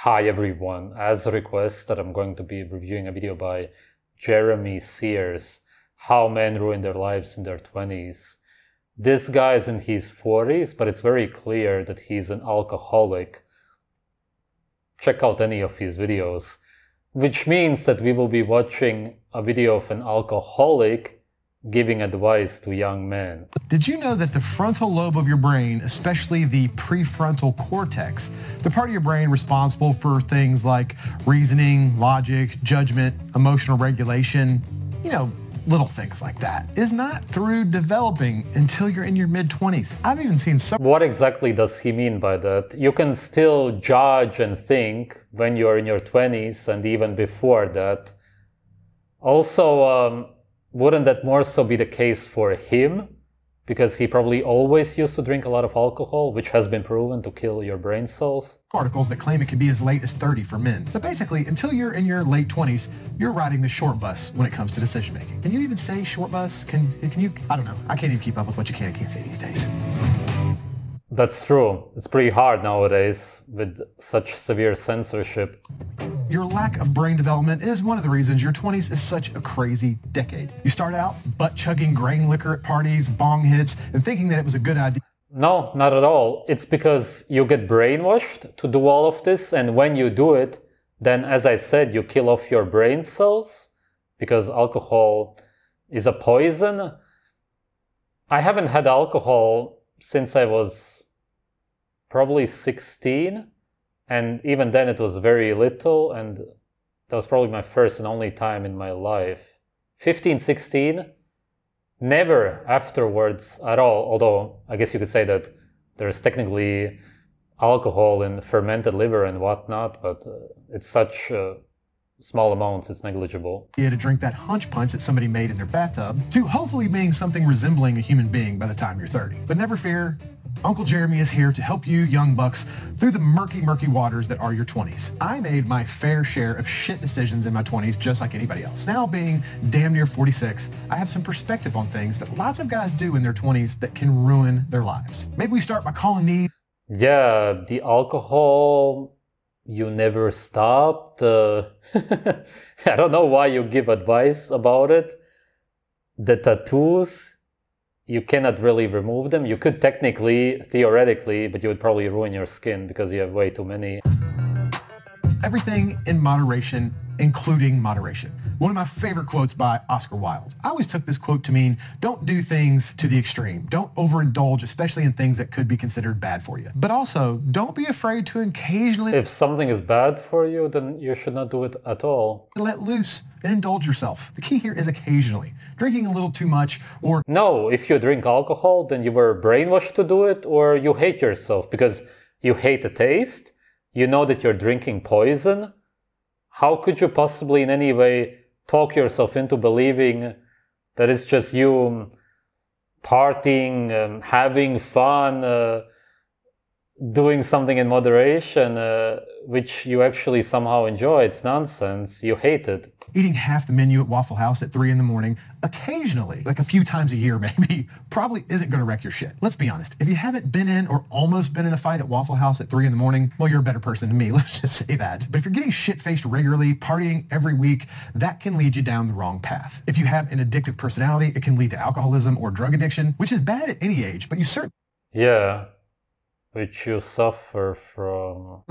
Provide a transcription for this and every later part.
Hi everyone, as requested, I'm going to be reviewing a video by Jeremy Siers, How Men Ruin Their Lives in Their 20s. This guy is in his 40s, but it's very clear that he's an alcoholic. Check out any of his videos, which means that we will be watching a video of an alcoholic giving advice to young men. Did you know that the frontal lobe of your brain, especially the prefrontal cortex, the part of your brain responsible for things like reasoning, logic, judgment, emotional regulation, little things like that, is not through developing until you're in your mid-20s. I've even seen some... What exactly does he mean by that? You can still judge and think when you're in your 20s and even before that. Also, wouldn't that more so be the case for him? Because he probably always used to drink a lot of alcohol, which has been proven to kill your brain cells. Articles that claim it can be as late as 30 for men. So basically, until you're in your late 20s, you're riding the short bus when it comes to decision making. Can you even say short bus? Can you? I don't know. I can't even keep up with what you can and can't say these days. That's true. It's pretty hard nowadays with such severe censorship. Your lack of brain development is one of the reasons your 20s is such a crazy decade. You start out butt-chugging grain liquor at parties, bong hits, and thinking that it was a good idea. No, not at all. It's because you get brainwashed to do all of this, and when you do it, then, as I said, you kill off your brain cells, because alcohol is a poison. I haven't had alcohol since I was probably 16. And even then it was very little, and that was probably my first and only time in my life. 15, 16, never afterwards at all, although I guess you could say that there's technically alcohol in fermented liver and whatnot, but it's such small amounts, it's negligible. You had to drink that hunch punch that somebody made in their bathtub to hopefully being something resembling a human being by the time you're 30. But never fear, Uncle Jeremy is here to help you young bucks through the murky, murky waters that are your 20s. I made my fair share of shit decisions in my 20s just like anybody else. Now being damn near 46, I have some perspective on things that lots of guys do in their 20s that can ruin their lives. Maybe we start by calling these... Yeah, the alcohol... You never stopped. I don't know why you give advice about it. The tattoos, you cannot really remove them. You could technically, theoretically, but you would probably ruin your skin because you have way too many. Everything in moderation, including moderation. One of my favorite quotes by Oscar Wilde. I always took this quote to mean, don't do things to the extreme. Don't overindulge, especially in things that could be considered bad for you. But also, don't be afraid to occasionally... If something is bad for you, then you should not do it at all. Let loose and indulge yourself. The key here is occasionally. Drinking a little too much or... No, if you drink alcohol, then you were brainwashed to do it, or you hate yourself because you hate the taste. You know that you're drinking poison. How could you possibly in any way talk yourself into believing that it's just you partying, having fun, doing something in moderation, which you actually somehow enjoy? It's nonsense. You hate it. Eating half the menu at Waffle House at 3 in the morning, occasionally, like a few times a year maybe, probably isn't going to wreck your shit. Let's be honest. If you haven't been in or almost been in a fight at Waffle House at 3 in the morning, well, you're a better person than me, let's just say that. But if you're getting shit-faced regularly, partying every week, that can lead you down the wrong path. If you have an addictive personality, it can lead to alcoholism or drug addiction, which is bad at any age, but you certainly... Yeah. Which you suffer from.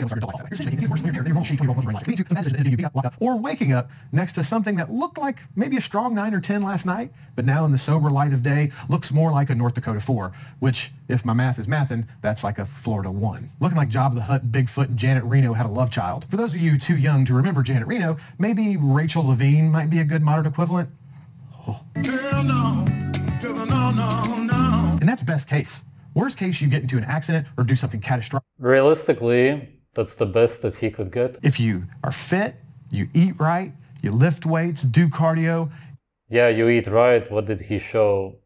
Or waking up next to something that looked like maybe a strong 9 or 10 last night, but now in the sober light of day looks more like a North Dakota 4, which, if my math is mathin', that's like a Florida 1. Looking like Jabba the Hutt, Bigfoot, and Janet Reno had a love child. For those of you too young to remember Janet Reno, maybe Rachel Levine might be a good modern equivalent. Oh. And that's best case. Worst case, you get into an accident or do something catastrophic. Realistically, that's the best that he could get. If you are fit, you eat right, you lift weights, do cardio. Yeah, you eat right. What did he show?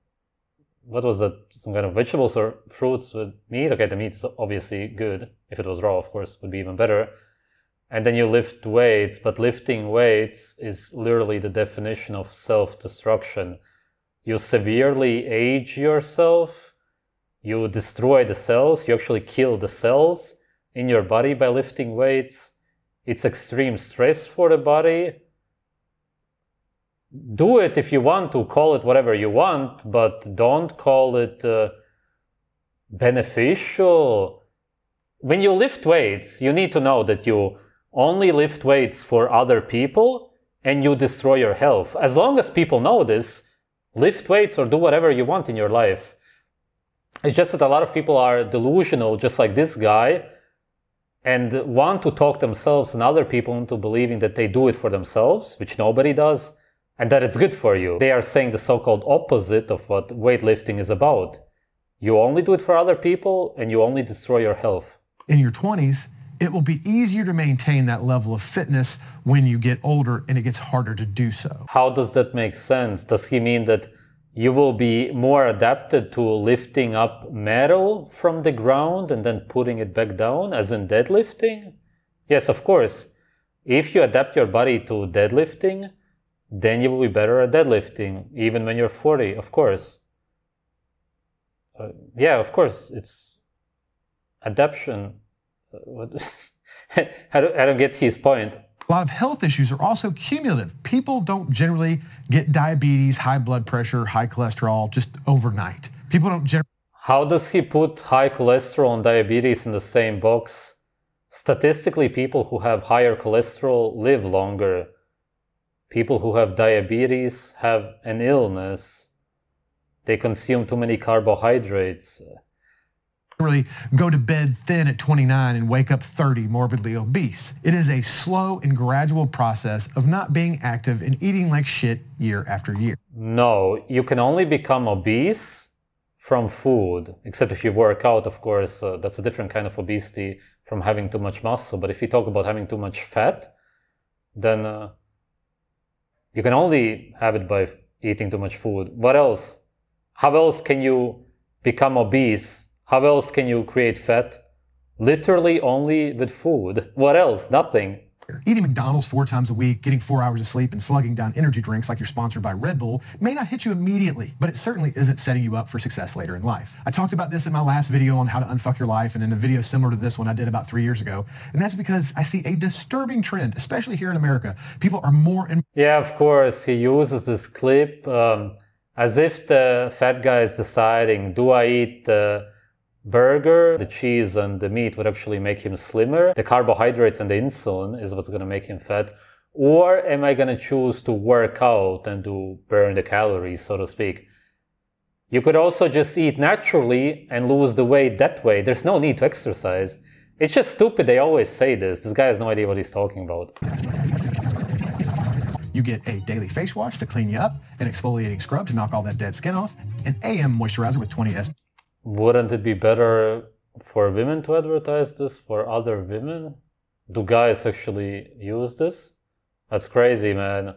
What was that? Some kind of vegetables or fruits with meat? Okay, the meat is obviously good. If it was raw, of course, would be even better. And then you lift weights, but lifting weights is literally the definition of self-destruction. You severely age yourself. You destroy the cells, you actually kill the cells in your body by lifting weights. It's extreme stress for the body. Do it if you want to, call it whatever you want, but don't call it beneficial. When you lift weights, you need to know that you only lift weights for other people and you destroy your health. As long as people know this, lift weights or do whatever you want in your life. It's just that a lot of people are delusional, just like this guy, and want to talk themselves and other people into believing that they do it for themselves, which nobody does, and that it's good for you. They are saying the so-called opposite of what weightlifting is about. You only do it for other people and you only destroy your health. In your 20s, it will be easier to maintain that level of fitness when you get older, and it gets harder to do so. How does that make sense? Does he mean that you will be more adapted to lifting up metal from the ground and then putting it back down, as in deadlifting? Yes, of course. If you adapt your body to deadlifting, then you will be better at deadlifting, even when you're 40, of course. Yeah, of course, it's adaptation. I don't get his point. A lot of health issues are also cumulative. People don't generally get diabetes, high blood pressure, high cholesterol just overnight. People don't generally... How does he put high cholesterol and diabetes in the same box? Statistically, people who have higher cholesterol live longer. People who have diabetes have an illness. They consume too many carbohydrates. Really go to bed thin at 29 and wake up 30 morbidly obese. It is a slow and gradual process of not being active and eating like shit year after year. No, you can only become obese from food, except if you work out, of course. That's a different kind of obesity from having too much muscle. But if you talk about having too much fat, then you can only have it by eating too much food. What else? How else can you become obese? How else can you create fat? Literally only with food. What else? Nothing. Eating McDonald's 4 times a week, getting 4 hours of sleep, and slugging down energy drinks like you're sponsored by Red Bull may not hit you immediately, but it certainly isn't setting you up for success later in life. I talked about this in my last video on how to unfuck your life, and in a video similar to this one I did about 3 years ago, and that's because I see a disturbing trend, especially here in America. People are more and... Yeah, of course, he uses this clip as if the fat guy is deciding, do I eat the burger, the cheese and the meat would actually make him slimmer, the carbohydrates and the insulin is what's going to make him fat, or am I going to choose to work out and to burn the calories, so to speak? You could also just eat naturally and lose the weight that way. There's no need to exercise. It's just stupid. They always say this. This guy has no idea what he's talking about. You get a daily face wash to clean you up, an exfoliating scrub to knock all that dead skin off, an AM moisturizer with 20 S. Wouldn't it be better for women to advertise this for other women? Do guys actually use this? That's crazy, man.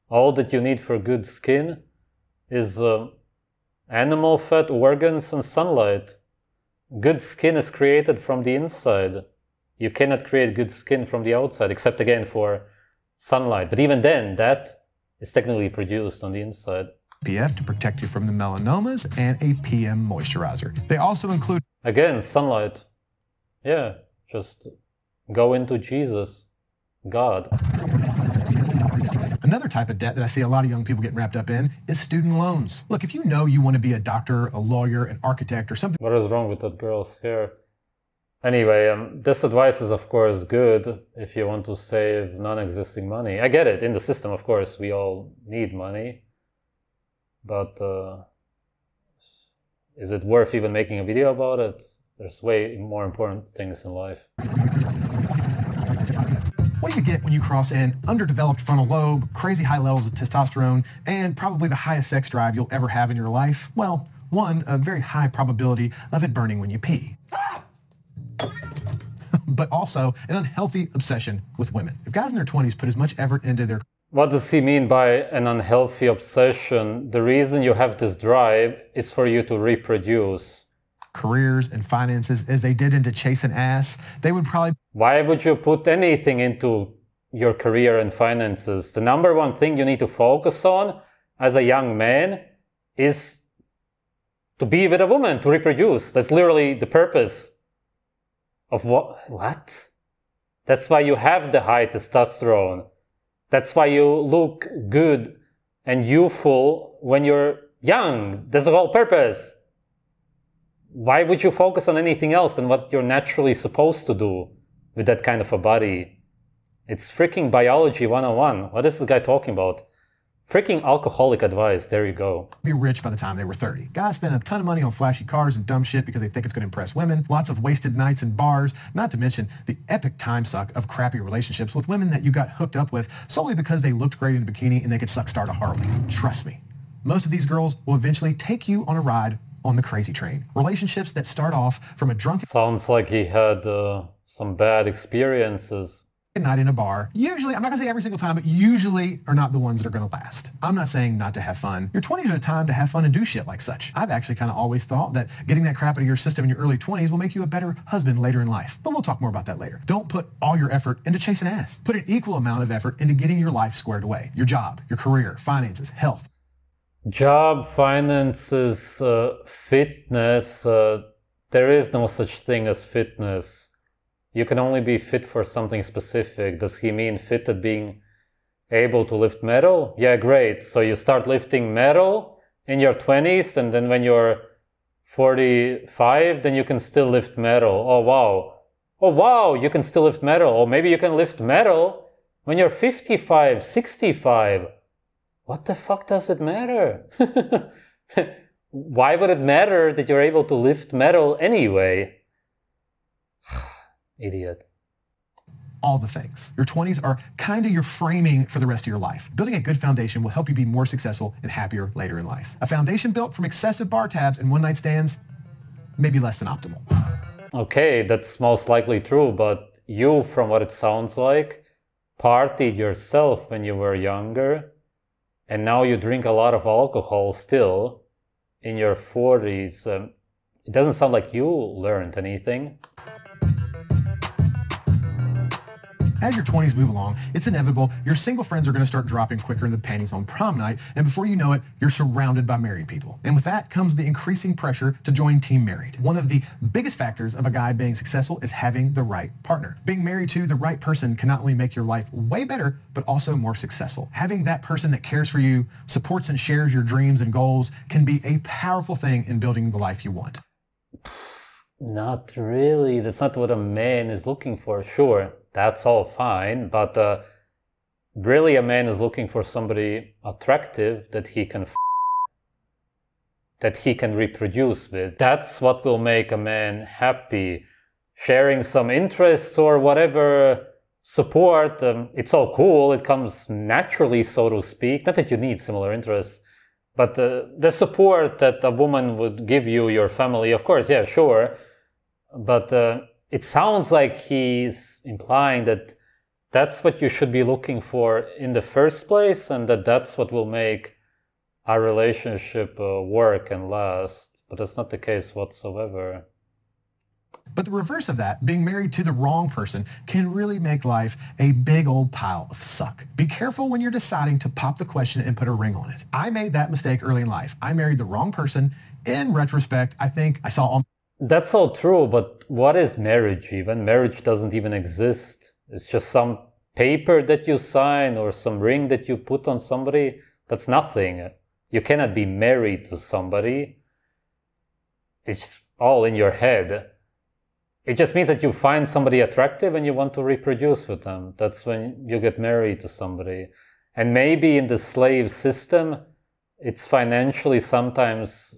All that you need for good skin is animal fat, organs, and sunlight. Good skin is created from the inside. You cannot create good skin from the outside, except again for sunlight. But even then, that is technically produced on the inside. SPF to protect you from the melanomas, and a PM moisturizer. They also include... Again, sunlight. Yeah, just go into Jesus, God. Another type of debt that I see a lot of young people getting wrapped up in is student loans. Look, if you know you want to be a doctor, a lawyer, an architect, or something... What is wrong with that girl's hair? Anyway, this advice is of course good if you want to save non-existing money. I get it, in the system, of course, we all need money. But is it worth even making a video about it? There's way more important things in life. What do you get when you cross an underdeveloped frontal lobe, crazy high levels of testosterone, and probably the highest sex drive you'll ever have in your life? Well, one, a very high probability of it burning when you pee. But also an unhealthy obsession with women. If guys in their 20s put as much effort into their... What does he mean by an unhealthy obsession? The reason you have this drive is for you to reproduce. Careers and finances as they did into chasing ass, they would probably... Why would you put anything into your career and finances? The number one thing you need to focus on as a young man is to be with a woman, to reproduce. That's literally the purpose of what? What? That's why you have the high testosterone. That's why you look good and youthful when you're young. That's the whole purpose. Why would you focus on anything else than what you're naturally supposed to do with that kind of a body? It's freaking biology 101. What is this guy talking about? Freaking alcoholic advice. There you go. Be rich by the time they were 30. Guys spend a ton of money on flashy cars and dumb shit because they think it's going to impress women. Lots of wasted nights in bars, not to mention the epic time suck of crappy relationships with women that you got hooked up with solely because they looked great in a bikini and they could suck start a Harley. Trust me. Most of these girls will eventually take you on a ride on the crazy train. Relationships that start off from a drunken Sounds like he had some bad experiences. night in a bar, usually, I'm not gonna say every single time, but usually are not the ones that are gonna last. I'm not saying not to have fun. Your 20s are a time to have fun and do shit like such. I've actually kind of always thought that getting that crap out of your system in your early 20s will make you a better husband later in life. But we'll talk more about that later. Don't put all your effort into chasing ass. Put an equal amount of effort into getting your life squared away. Your job, your career, finances, health. Job, finances, fitness. There is no such thing as fitness. You can only be fit for something specific. Does he mean fit at being able to lift metal? Yeah, great. So you start lifting metal in your 20s, and then when you're 45, then you can still lift metal. Oh, wow. Oh, wow, you can still lift metal. Or maybe you can lift metal when you're 55, 65. What the fuck does it matter? Why would it matter that you're able to lift metal anyway? Idiot. All the things. Your 20s are kind of your framing for the rest of your life. Building a good foundation will help you be more successful and happier later in life. A foundation built from excessive bar tabs and one-night stands may be less than optimal. Okay, that's most likely true, but you, from what it sounds like, partied yourself when you were younger, and now you drink a lot of alcohol still in your 40s. It doesn't sound like you learned anything. As your 20s move along, it's inevitable your single friends are going to start dropping quicker than panties on prom night, and before you know it, you're surrounded by married people. And with that comes the increasing pressure to join Team Married. One of the biggest factors of a guy being successful is having the right partner. Being married to the right person can not only make your life way better, but also more successful. Having that person that cares for you, supports and shares your dreams and goals can be a powerful thing in building the life you want. Not really. That's not what a man is looking for. Sure, that's all fine, but really a man is looking for somebody attractive that he can that he can reproduce with. That's what will make a man happy. Sharing some interests or whatever support, it's all cool. It comes naturally, so to speak. Not that you need similar interests, but the support that a woman would give you, your family, of course, yeah, sure. But it sounds like he's implying that that's what you should be looking for in the first place, and that that's what will make our relationship work and last. But that's not the case whatsoever. But the reverse of that, being married to the wrong person, can really make life a big old pile of suck. Be careful when you're deciding to pop the question and put a ring on it. I made that mistake early in life. I married the wrong person. In retrospect, I think I saw all... That's all true, but what is marriage even? Marriage doesn't even exist. It's just some paper that you sign or some ring that you put on somebody. That's nothing. You cannot be married to somebody. It's all in your head. It just means that you find somebody attractive and you want to reproduce with them. That's when you get married to somebody. And maybe in the slave system, it's financially sometimes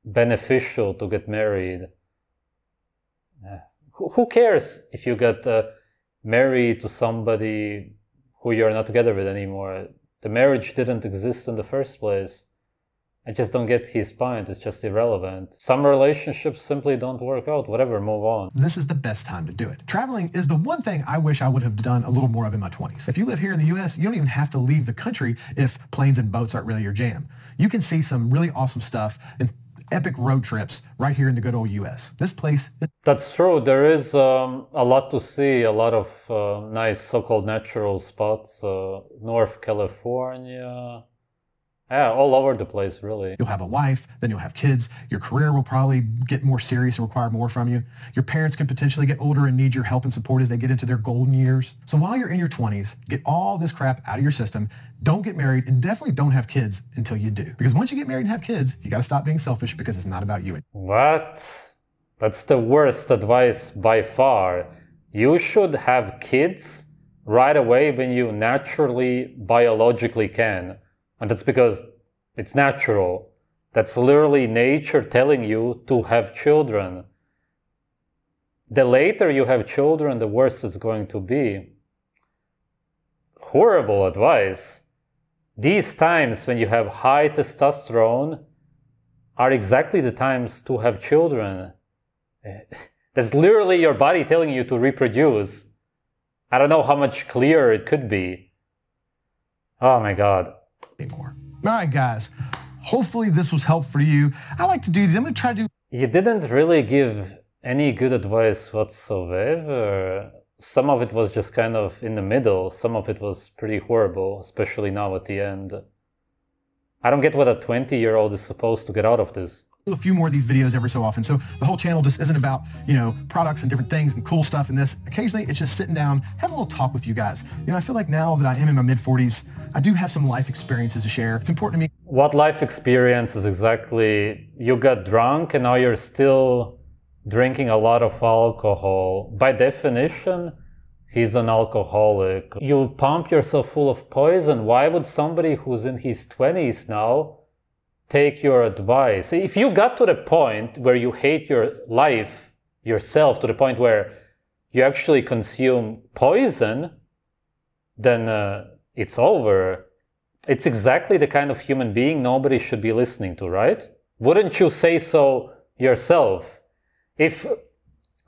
beneficial to get married. Who cares if you get married to somebody who you're not together with anymore? The marriage didn't exist in the first place. I just don't get his point. It's just irrelevant. Some relationships simply don't work out. Whatever, move on. This is the best time to do it. Traveling is the one thing I wish I would have done a little more of in my 20s. If you live here in the US, you don't even have to leave the country if planes and boats aren't really your jam. You can see some really awesome stuff and epic road trips right here in the good old US. This place... That's true. There is a lot to see, a lot of nice so-called natural spots. North California... Yeah, all over the place, really. You'll have a wife, then you'll have kids. Your career will probably get more serious and require more from you. Your parents can potentially get older and need your help and support as they get into their golden years. So while you're in your 20s, get all this crap out of your system. Don't get married, and definitely don't have kids until you do. Because once you get married and have kids, you got to stop being selfish, because it's not about you. What? That's the worst advice by far. You should have kids right away when you naturally, biologically can. And that's because it's natural. That's literally nature telling you to have children. The later you have children, the worse it's going to be. Horrible advice. These times when you have high testosterone are exactly the times to have children. That's literally your body telling you to reproduce. I don't know how much clearer it could be. Oh my God. Anymore. All right, guys. Hopefully this was helpful for you. I like to do these. I'm going to try to do... You didn't really give any good advice whatsoever. Some of it was just kind of in the middle. Some of it was pretty horrible, especially now at the end. I don't get what a 20-year-old is supposed to get out of this. A few more of these videos every so often. So the whole channel just isn't about, products and different things and cool stuff in this. Occasionally it's just sitting down, having a little talk with you guys. I feel like now that I am in my mid-40s, I do have some life experiences to share. It's important to me. What life experience is exactly? You got drunk and now you're still drinking a lot of alcohol. By definition, he's an alcoholic. You pump yourself full of poison. Why would somebody who's in his 20s now take your advice? If you got to the point where you hate your life yourself, to the point where you actually consume poison, then it's over. It's exactly the kind of human being nobody should be listening to, right? Wouldn't you say so yourself? If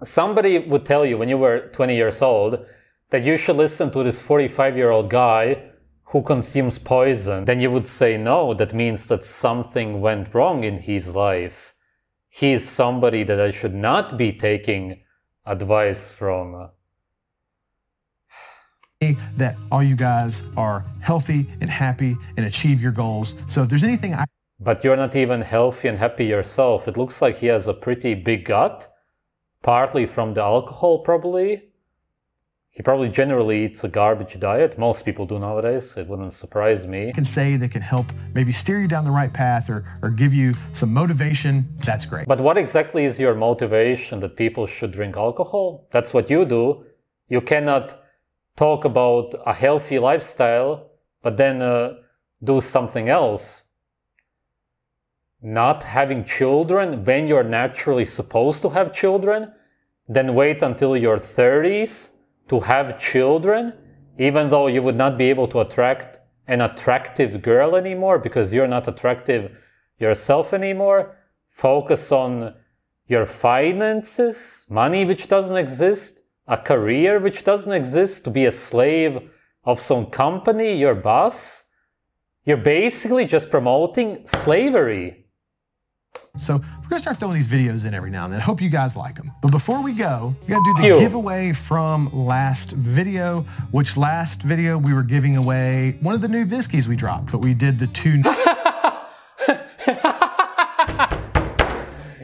somebody would tell you when you were 20 years old that you should listen to this 45-year-old guy who consumes poison, then you would say no. That means that something went wrong in his life. He is somebody that I should not be taking advice from. That all you guys are healthy and happy and achieve your goals. So if there's anything But you're not even healthy and happy yourself. It looks like he has a pretty big gut, partly from the alcohol probably. He probably generally eats a garbage diet. Most people do nowadays. It wouldn't surprise me. Can say that can help maybe steer you down the right path or give you some motivation, that's great. But what exactly is your motivation that people should drink alcohol? That's what you do. You cannot talk about a healthy lifestyle, but then do something else. Not having children when you're naturally supposed to have children, then wait until your 30s to have children, even though you would not be able to attract an attractive girl anymore because you're not attractive yourself anymore. Focus on your finances, money which doesn't exist, a career which doesn't exist, to be a slave of some company, your boss. You're basically just promoting slavery. So we're gonna start throwing these videos in every now and then. I hope you guys like them. But before we go, we gotta do the giveaway from last video, which last video we were giving away one of the new Viskies we dropped, but we did the two.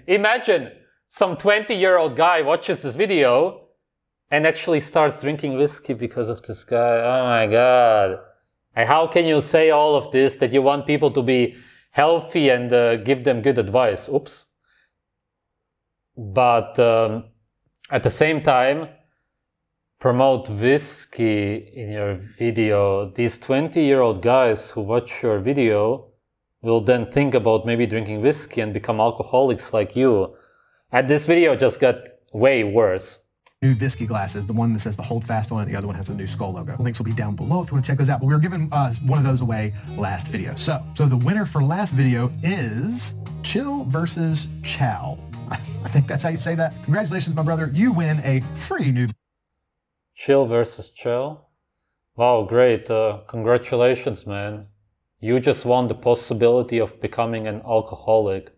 Imagine some 20-year-old guy watches this video and actually starts drinking whiskey because of this guy. Oh my God. And how can you say all of this, that you want people to be healthy and give them good advice? Oops. But at the same time, promote whiskey in your video. These 20-year-old guys who watch your video will then think about maybe drinking whiskey and become alcoholics like you. And this video just got way worse. New Visky glasses, the one that says the Hold Fast on it, the other one has the new skull logo. The links will be down below if you want to check those out. But we were giving one of those away last video. So the winner for last video is Chill versus Chow. I think that's how you say that. Congratulations, my brother. You win a free new... Chill versus Chow? Wow, great. Congratulations, man. You just won the possibility of becoming an alcoholic.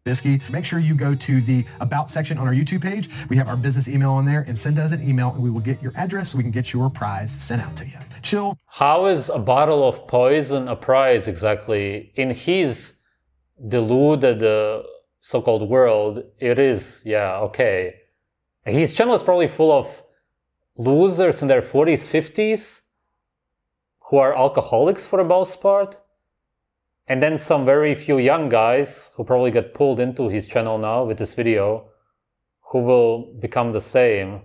Whiskey, make sure you go to the About section on our YouTube page. We have our business email on there, and send us an email and we will get your address so we can get your prize sent out to you. Chill. How is a bottle of poison a prize exactly? In his deluded so-called world, it is, yeah, okay. His channel is probably full of losers in their 40s, 50s who are alcoholics for the most part. And then some very few young guys who probably get pulled into his channel now with this video who will become the same.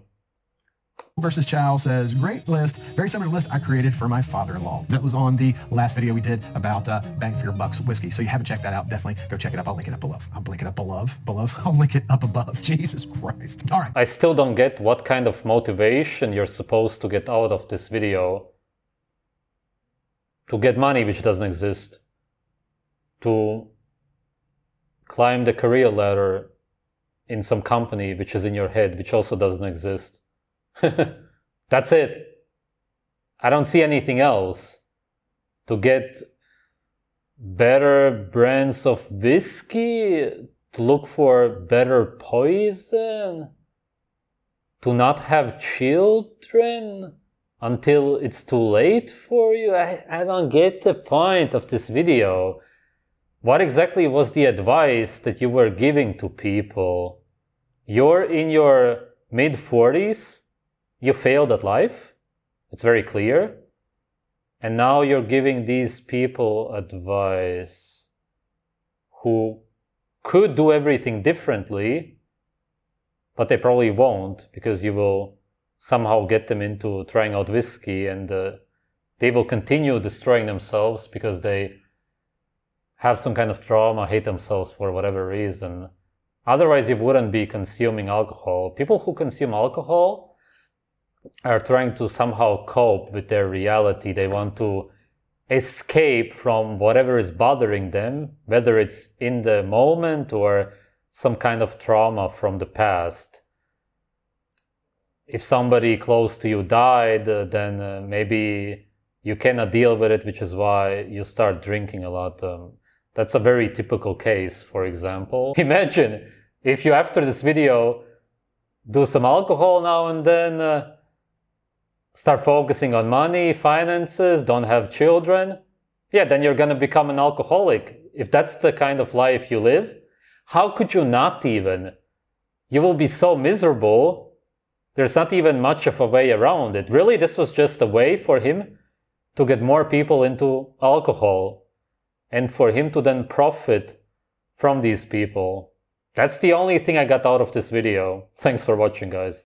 Versus Chow says, great list, very similar list I created for my father-in-law. That was on the last video we did about bang for your bucks whiskey. So you haven't checked that out, definitely go check it up. I'll link it up below. I'll link it up below. I'll link it up above. Jesus Christ. All right. I still don't get what kind of motivation you're supposed to get out of this video. To get money which doesn't exist. To climb the career ladder in some company which is in your head, which also doesn't exist. That's it. I don't see anything else. To get better brands of whiskey, to look for better poison, to not have children until it's too late for you. I don't get the point of this video. What exactly was the advice that you were giving to people? You're in your mid-40s, you failed at life, it's very clear, and now you're giving these people advice who could do everything differently, but they probably won't, because you will somehow get them into trying out whiskey, and they will continue destroying themselves because they have some kind of trauma, hate themselves for whatever reason. Otherwise, you wouldn't be consuming alcohol. People who consume alcohol are trying to somehow cope with their reality. They want to escape from whatever is bothering them, whether it's in the moment or some kind of trauma from the past. If somebody close to you died, then maybe you cannot deal with it, which is why you start drinking a lot. That's a very typical case, for example. Imagine if you, after this video, do some alcohol now and then, start focusing on money, finances, don't have children. Yeah, then you're gonna become an alcoholic. If that's the kind of life you live, how could you not even? You will be so miserable. There's not even much of a way around it. Really, this was just a way for him to get more people into alcohol, and for him to then profit from these people. That's the only thing I got out of this video. Thanks for watching, guys.